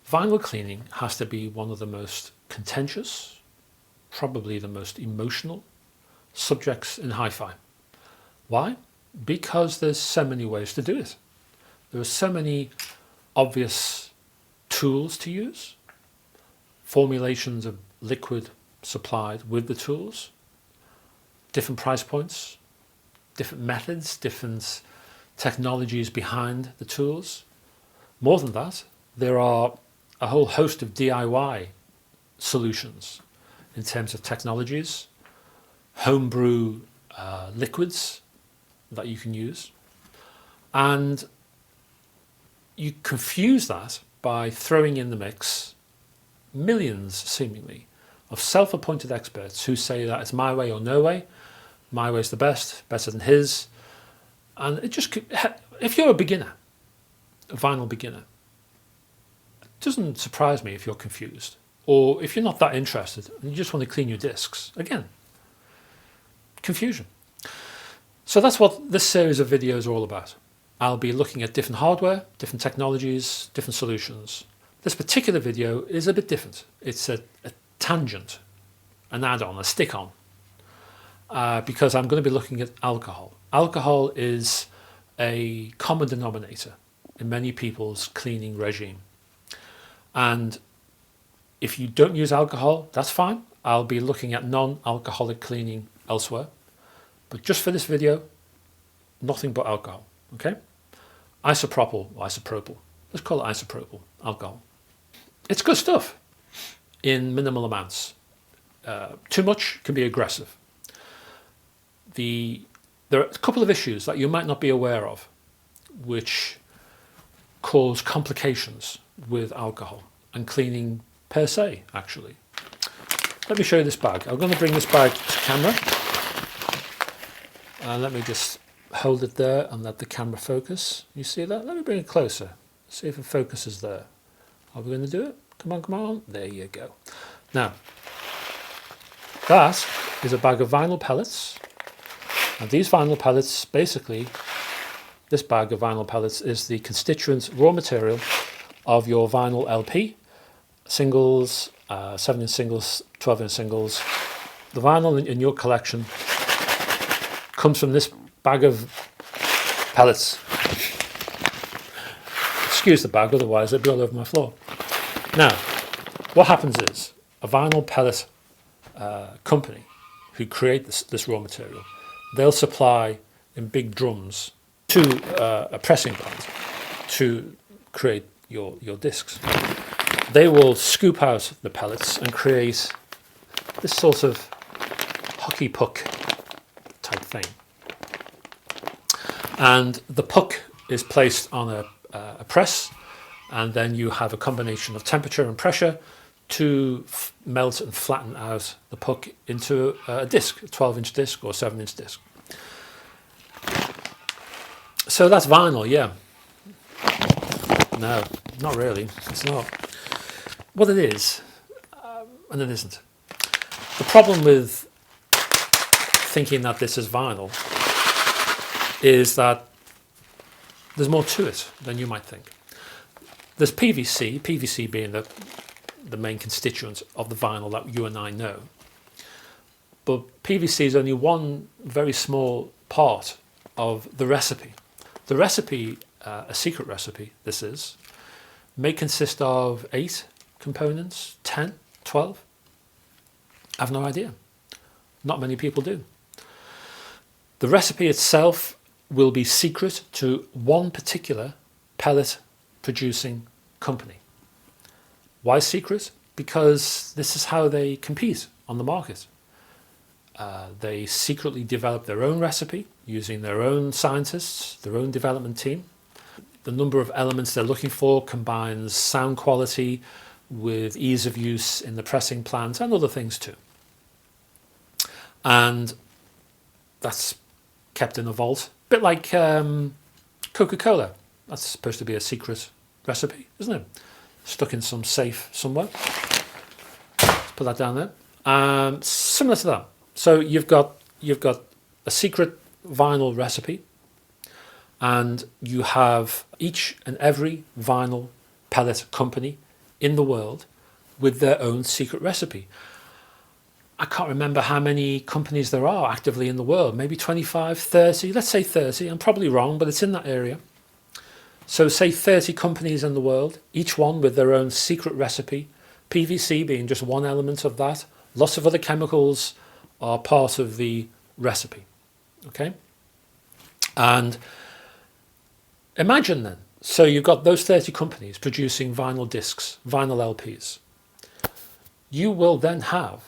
Vinyl cleaning has to be one of the most contentious, probably the most emotional subjects in hi-fi. Why? Because there's so many ways to do it. There are so many obvious tools to use, formulations of liquid supplied with the tools, different price points, different methods, different technologies behind the tools. More than that, there are a whole host of DIY solutions in terms of technologies, homebrew liquids that you can use, and you confuse that by throwing in the mix millions, seemingly, of self-appointed experts who say that it's my way or no way, my way's the best, better than his, and it just, if you're a beginner, a vinyl beginner, it doesn't surprise me if you're confused, or if you're not that interested and you just want to clean your discs. Again, confusion. So that's what this series of videos are all about. I'll be looking at different hardware, different technologies, different solutions. This particular video is a bit different. It's a tangent, an add-on, a stick-on, because I'm going to be looking at alcohol. Alcohol is a common denominator in many people's cleaning regime. And if you don't use alcohol, that's fine. I'll be looking at non-alcoholic cleaning elsewhere. But just for this video, nothing but alcohol, okay? Isopropyl. Let's call it isopropyl alcohol. It's good stuff in minimal amounts. Too much can be aggressive. There are a couple of issues that you might not be aware of which cause complications with alcohol and cleaning per se, actually. Let me show you this bag. I'm going to bring this bag to camera. And let me just hold it there and let the camera focus. You see that? Let me bring it closer. See if it focuses there. Are we going to do it? Come on, come on. There you go. Now, that is a bag of vinyl pellets. And these vinyl pellets, basically, this bag of vinyl pellets is the constituent raw material of your vinyl LP. Singles, 7-inch singles, 12-inch singles. The vinyl in your collection comes from this bag of pellets. Excuse the bag, otherwise it'd be all over my floor. Now, what happens is a vinyl pellet company who create this raw material, they'll supply in big drums to a pressing plant to create your discs. They will scoop out the pellets and create this sort of hockey puck type thing. And the puck is placed on a press, and then you have a combination of temperature and pressure to melt and flatten out the puck into a disc, a 12-inch disc or 7-inch disc. So that's vinyl, yeah. No, not really. It's not. What it is, and it isn't. The problem with thinking that this is vinyl is that there's more to it than you might think. There's PVC being the main constituent of the vinyl that you and I know. But PVC is only one very small part of the recipe. The recipe, a secret recipe, this is, may consist of 8 components, 10, 12. I have no idea. Not many people do. The recipe itself will be secret to one particular pellet producing company. Why secret? Because this is how they compete on the market. They secretly develop their own recipe using their own scientists, their own development team. The number of elements they're looking for combines sound quality with ease of use in the pressing plant and other things too. And that's kept in a vault. A bit like Coca-Cola. That's supposed to be a secret recipe, isn't it? Stuck in some safe somewhere. Let's put that down there. Similar to that. So you've got a secret vinyl recipe, and you have each and every vinyl pellet company in the world with their own secret recipe. I can't remember how many companies there are actively in the world, maybe 25, 30, let's say 30. I'm probably wrong, but it's in that area. So say 30 companies in the world, each one with their own secret recipe, PVC being just one element of that. Lots of other chemicals are part of the recipe. Okay? And imagine then, so you've got those 30 companies producing vinyl discs, vinyl LPs. You will then have,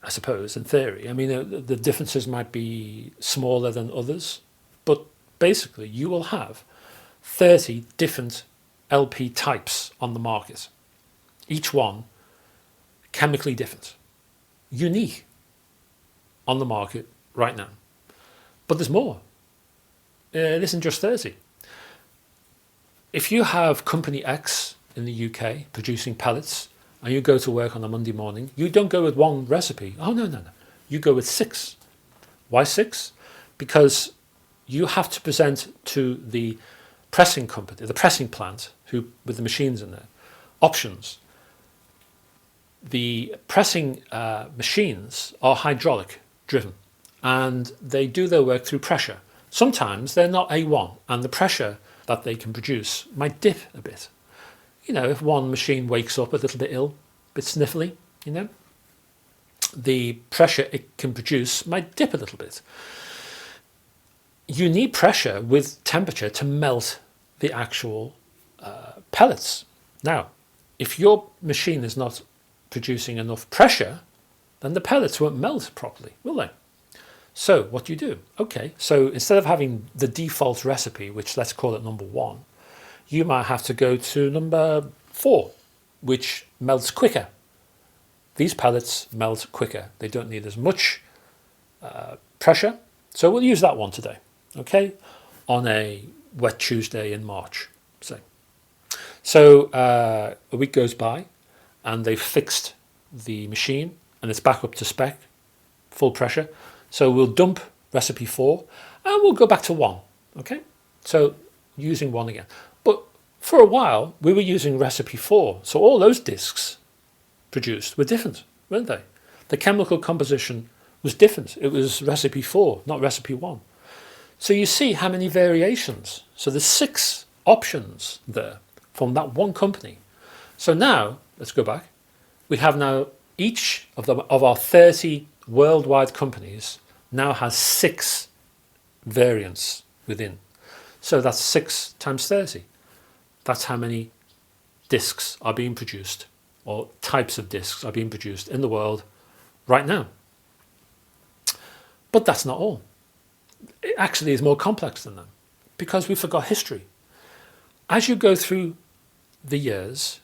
I suppose, in theory, I mean, the differences might be smaller than others, but basically you will have 30 different LP types on the market, each one chemically different, unique on the market right now. But there's more. It isn't just 30. If you have company X in the UK producing pellets and you go to work on a Monday morning, you don't go with one recipe. Oh, no. You go with 6. Why 6? Because you have to present to the pressing company, the pressing plant, who with the machines in there, options. The pressing machines are hydraulic driven and they do their work through pressure. Sometimes they're not A1 and the pressure that they can produce might dip a bit. You know, if one machine wakes up a little bit ill, a bit sniffly, you know, the pressure it can produce might dip a little bit. You need pressure with temperature to melt the actual pellets. Now, if your machine is not producing enough pressure, then the pellets won't melt properly, will they? So what do you do? Okay, so instead of having the default recipe, which let's call it number 1, you might have to go to number 4, which melts quicker. These pellets melt quicker. They don't need as much pressure. So we'll use that one today, okay, on a wet Tuesday in March, say. So a week goes by and they've fixed the machine and it's back up to spec, full pressure. So we'll dump recipe 4 and we'll go back to 1, okay? So using 1 again. But for a while, we were using recipe 4. So all those discs produced were different, weren't they? The chemical composition was different. It was recipe 4, not recipe 1. So you see how many variations. So there's 6 options there from that one company. So now, let's go back. We have now each of our 30 worldwide companies now has 6 variants within. So that's 6 times 30. That's how many discs are being produced, or types of discs are being produced in the world right now. But that's not all. It actually is more complex than that, because we forgot history. As you go through the years,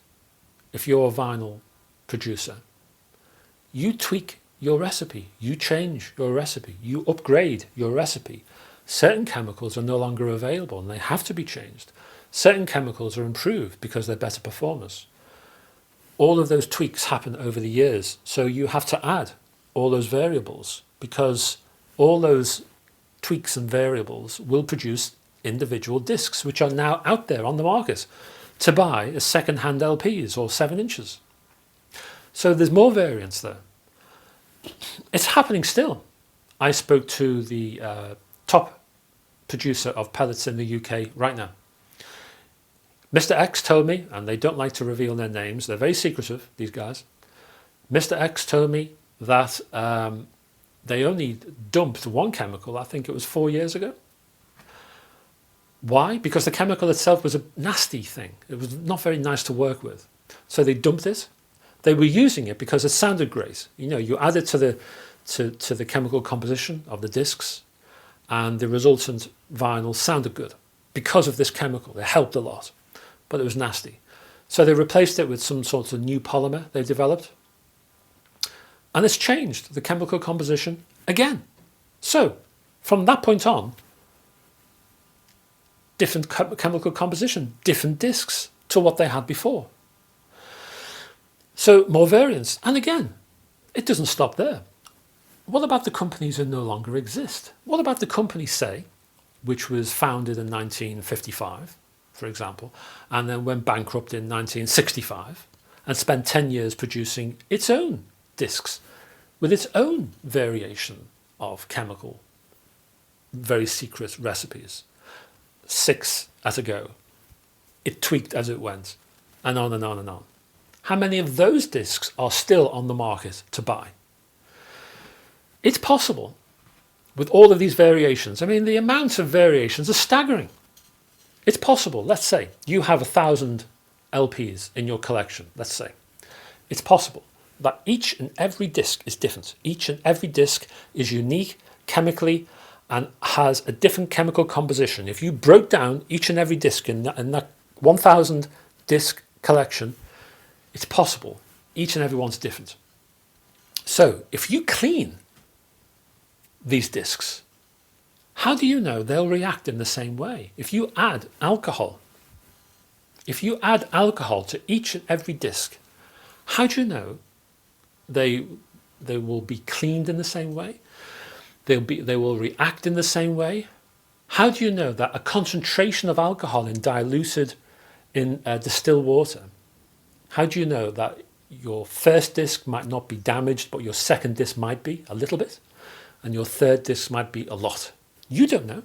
if you're a vinyl producer, you tweak your recipe, you change your recipe, you upgrade your recipe. Certain chemicals are no longer available and they have to be changed. Certain chemicals are improved because they're better performers. All of those tweaks happen over the years, so you have to add all those variables, because all those tweaks and variables will produce individual discs which are now out there on the market to buy as second-hand LPs or 7 inches. So there's more variance there. It's happening still. I spoke to the top producer of pellets in the UK right now. Mr. X told me, and they don't like to reveal their names, they're very secretive, these guys. Mr. X told me that they only dumped one chemical, I think it was 4 years ago. Why? Because the chemical itself was a nasty thing. It was not very nice to work with. So they dumped it. They were using it because it sounded great. You know, you add it to the chemical composition of the discs, and the resultant vinyl sounded good because of this chemical. It helped a lot, but it was nasty. So they replaced it with some sort of new polymer they developed, and it's changed the chemical composition again. So from that point on, different chemical composition, different discs to what they had before. So more variance. And again, it doesn't stop there. What about the companies that no longer exist? What about the company, say, which was founded in 1955, for example, and then went bankrupt in 1965 and spent 10 years producing its own discs with its own variation of chemical, very secret recipes. 6 at a go. It tweaked as it went, and on and on and on. How many of those discs are still on the market to buy? It's possible with all of these variations. I mean, the amounts of variations are staggering. It's possible, let's say, you have 1,000 LPs in your collection, let's say. It's possible that each and every disc is different. Each and every disc is unique chemically and has a different chemical composition. If you broke down each and every disc in that 1,000 disc collection, it's possible. Each and every one's different. So if you clean these discs, how do you know they'll react in the same way? If you add alcohol to each and every disc, how do you know they will be cleaned in the same way? They will react in the same way? How do you know that a concentration of alcohol in diluted in distilled water, how do you know that your first disc might not be damaged, but your second disc might be a little bit, and your third disc might be a lot? You don't know.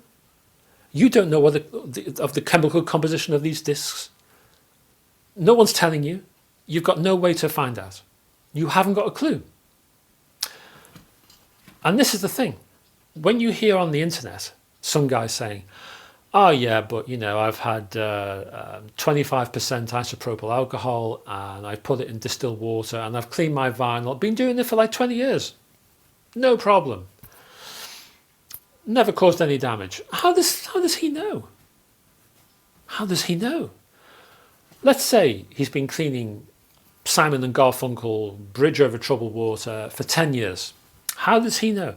You don't know of the chemical composition of these discs. No one's telling you. You've got no way to find out. You haven't got a clue. And this is the thing. When you hear on the internet some guy saying, oh yeah, but you know, I've had 25% isopropyl alcohol and I've put it in distilled water and I've cleaned my vinyl. I've been doing it for like 20 years. No problem. Never caused any damage. How does he know? How does he know? Let's say he's been cleaning Simon and Garfunkel Bridge Over Troubled Water for 10 years. How does he know?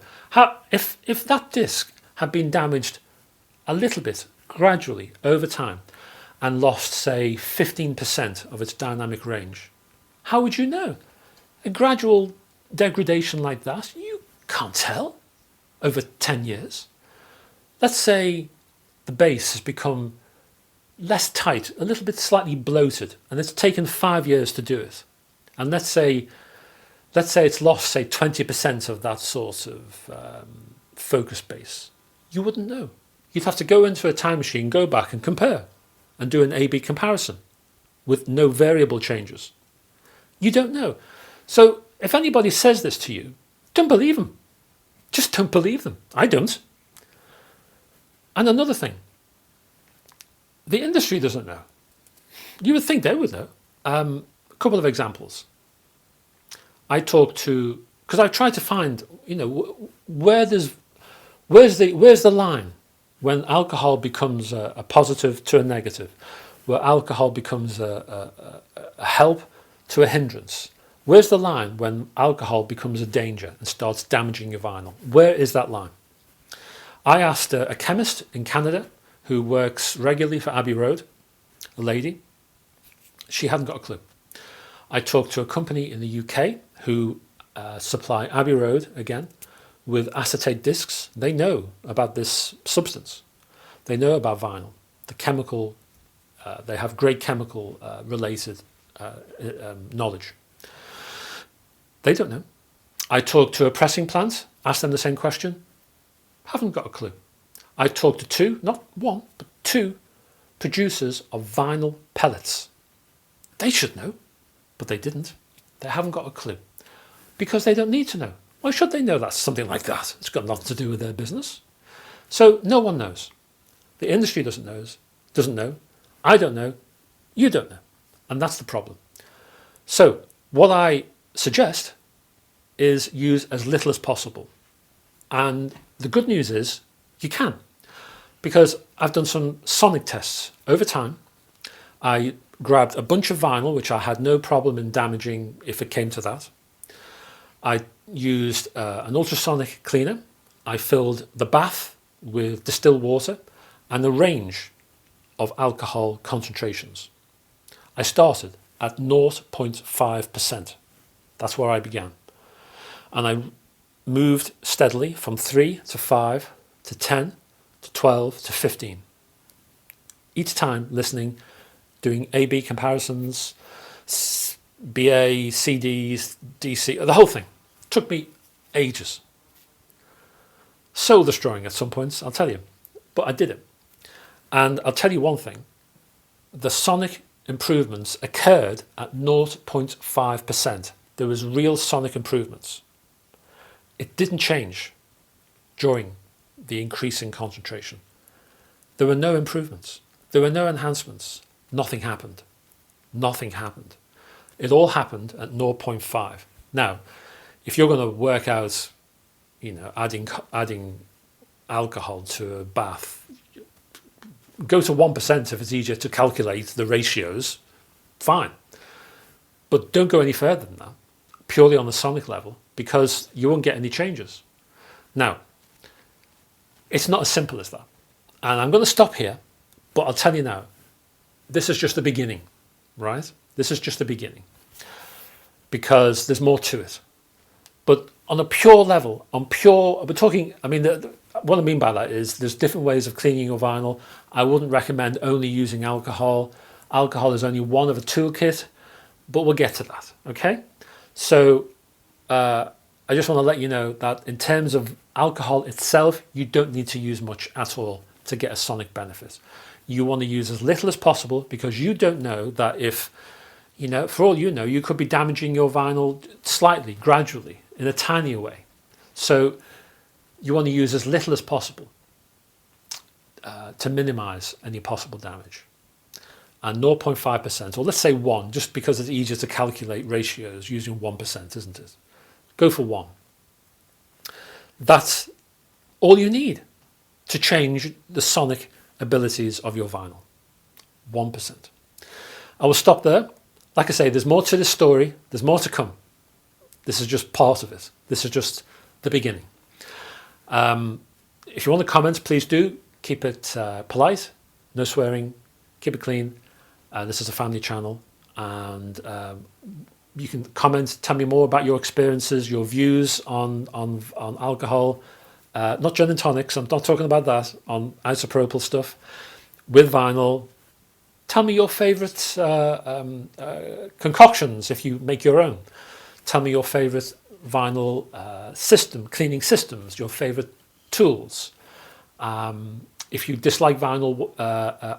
If that disc had been damaged a little bit gradually over time and lost, say, 15% of its dynamic range, how would you know? A gradual degradation like that, you can't tell over 10 years. Let's say the base has become less tight, a little bit slightly bloated, and it's taken 5 years to do it. And let's say it's lost, say, 20% of that sort of focus base. You wouldn't know. You'd have to go into a time machine, go back and compare and do an A-B comparison with no variable changes. You don't know. So if anybody says this to you, don't believe them. Just don't believe them. I don't. And another thing, the industry doesn't know. You would think they would know. A couple of examples. I talked to, because I tried to find, you know, where's the line when alcohol becomes a positive to a negative, where alcohol becomes a help to a hindrance. Where's the line when alcohol becomes a danger and starts damaging your vinyl? Where is that line? I asked a chemist in Canada who works regularly for Abbey Road, a lady. She hadn't got a clue. I talked to a company in the UK who supply Abbey Road, again, with acetate discs. They know about this substance. They know about vinyl, the chemical, they have great chemical related knowledge. They don't know. I talked to a pressing plant, asked them the same question, haven't got a clue. I talked to 2, not 1, but 2 producers of vinyl pellets. They should know, but they didn't. They haven't got a clue because they don't need to know. Why should they know that's something like that? It's got nothing to do with their business. So no one knows. The industry doesn't know. I don't know. You don't know. And that's the problem. So what I suggest is use as little as possible. And the good news is you can, because I've done some sonic tests over time. I grabbed a bunch of vinyl, which I had no problem in damaging if it came to that. I used an ultrasonic cleaner. I filled the bath with distilled water and a range of alcohol concentrations. I started at 0.5%. That's where I began. And I moved steadily from 3 to 5 to 10 to 12 to 15. each time listening, doing A/B comparisons, BA, CDs, DC, the whole thing. Took me ages. Soul destroying at some points, I'll tell you. But I did it. And I'll tell you one thing. The sonic improvements occurred at 0.5%. There was real sonic improvements. It didn't change during the increasing concentration. There were no improvements. There were no enhancements. Nothing happened. Nothing happened. It all happened at 0.5. Now, if you're going to work out, adding alcohol to a bath, go to 1% if it's easier to calculate the ratios, fine. But don't go any further than that, purely on the sonic level, because you won't get any changes. Now, it's not as simple as that. And I'm going to stop here, but I'll tell you now, this is just the beginning, right? This is just the beginning, because there's more to it. But on a pure level, we're talking, what I mean by that is there's different ways of cleaning your vinyl. I wouldn't recommend only using alcohol. Alcohol is only one of a toolkit, but we'll get to that, okay? So I just want to let you know that in terms of alcohol itself, you don't need to use much at all to get a sonic benefit. You want to use as little as possible, because you don't know that if, for all you know, you could be damaging your vinyl slightly, gradually, in a tinier way. So you want to use as little as possible to minimize any possible damage. And 0.5%, or let's say 1, just because it's easier to calculate ratios using 1%, isn't it? Go for 1. That's all you need to change the sonic abilities of your vinyl. 1%. I will stop there. Like I say, there's more to this story. There's more to come. This is just part of it. This is just the beginning. If you want to comment, please do. Keep it polite, no swearing, keep it clean. This is a family channel, and you can comment, tell me more about your experiences, your views on alcohol, not gin and tonics, I'm not talking about that, on isopropyl stuff, with vinyl. Tell me your favourite concoctions if you make your own. Tell me your favourite vinyl cleaning systems, your favourite tools. If you dislike vinyl,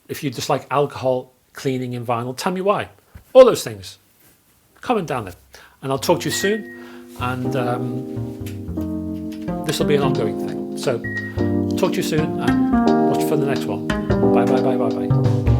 if you dislike alcohol cleaning in vinyl, tell me why. All those things. Comment down there. And I'll talk to you soon. And this will be an ongoing thing. So talk to you soon, and watch for the next one. Bye, bye, bye, bye, bye.